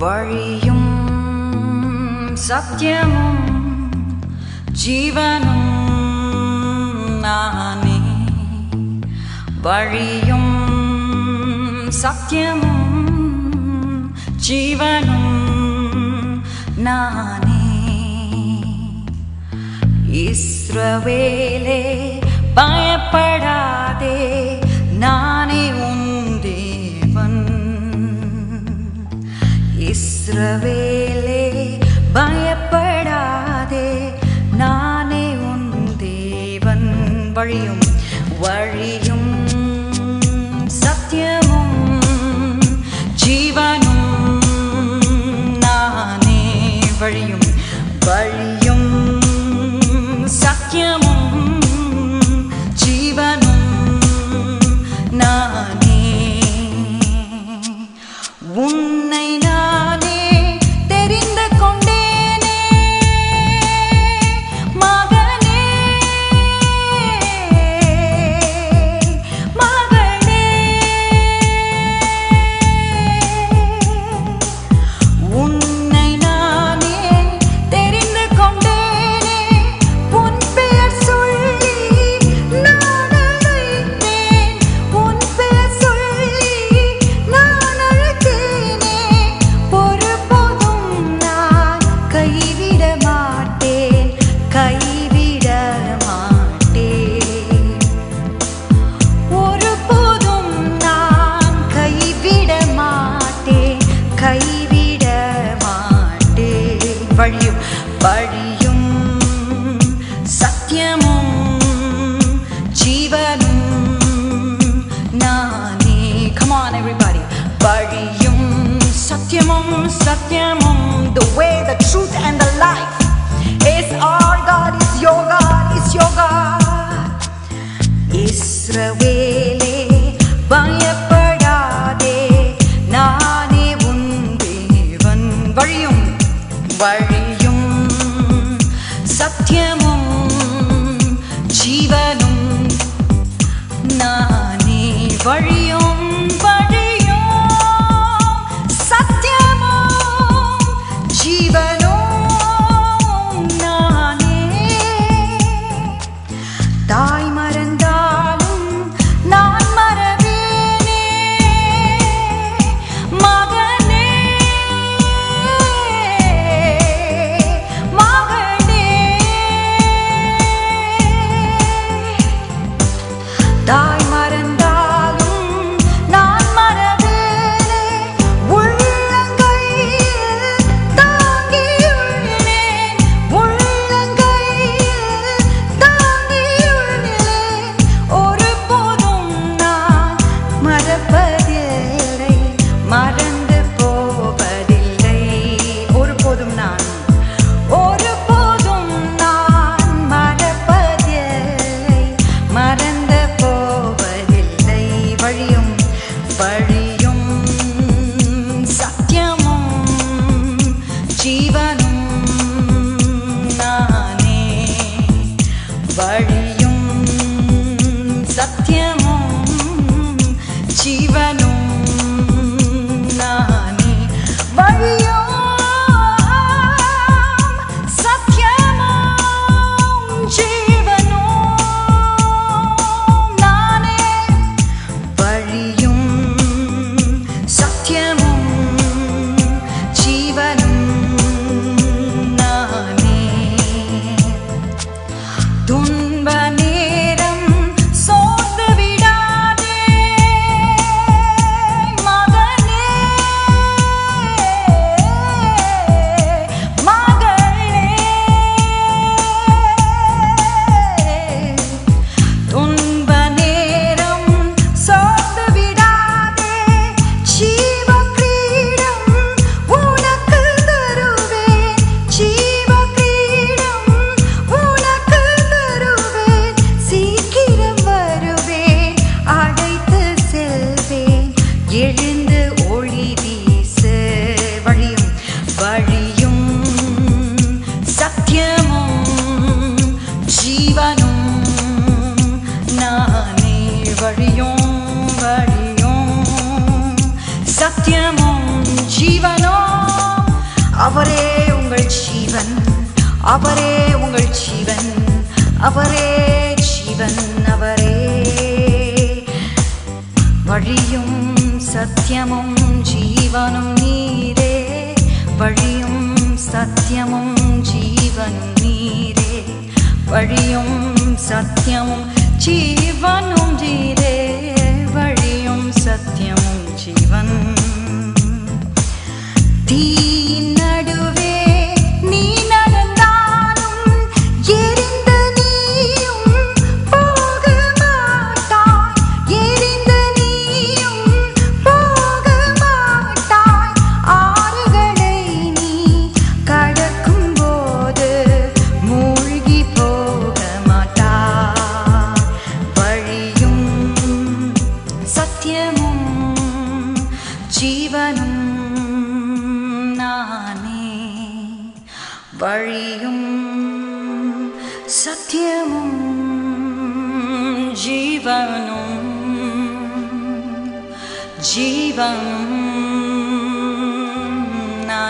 வழியும் சத்தியமும் ஜீவனும் நானே. வழியும் சத்தியமும் ஜீவனும் நானே. இஸ்ரவேலே பயப்படாதே, நானே உன் தேவன். இஸ்ரவேலே பயப்படாதே, நானே உன் தேவன். வழியும் வழியும் சத்தியமும் ஜீவனும் நானே. வழியும் வழியும் சத்தியமும் ஜீவனும் நானே. உன்னை நானே தெரிந்து கொண்டேனே மகனே, மகளே. உன்னை நானே தெரிந்து கொண்டேனே, உன் பெயர் சொல்லி நான் அழைத்தேன். உன் பெயர் சொல்லி நான் அழைத்தேனே. ஒருபோதும் நான் கைவிட மாட்டேன், கைவிட மாட்டேன். ஒருபோதும் நான் கைவிட மாட்டேன், கைவிட மாட்டேன். வழியும் வழியும் சத்தியமும் ஜீவனும் நானே. Come on everybody. வழியும் சத்தியமும் சத்தியமும். The way, the truth and the life is our God, is your God, is your God. இஸ்ரவேலே பயப்படாதே, நானே உன் தேவன். வழியும் வழியும் சத்தியமும் ஜீவனும் நானே. வழியும் வழியும் சத்தியமும் ஜீவனும் நானே. தாய் மறந்தாலும் நான் அவரே உங்கள் ஜீவன், அவரே உங்கள் ஜீவன், அவரே ஜீவன், அவரே வழியும் சத்தியமும் ஜீவனும் நீரே, வழியும் சத்தியமும் ஜீவனும் நீரே, வழியும் சத்தியமும் ஜீவனும் நீரே, வழியும் சத்தியமும் ஜீவன். தீ நடுவே நீ நடந்தாலும் எரிந்து நீயும் போக மாட்டாய், எரிந்து நீயும் போக மாட்டாய். ஆறுகளை நீ கடக்கும் போது மூழ்கி போக மாட்டாய். வழியும் சத்தியமும் ஜீவனும் நானே, வழியும் சத்தியமும் ஜீவனும் ஜீவனும்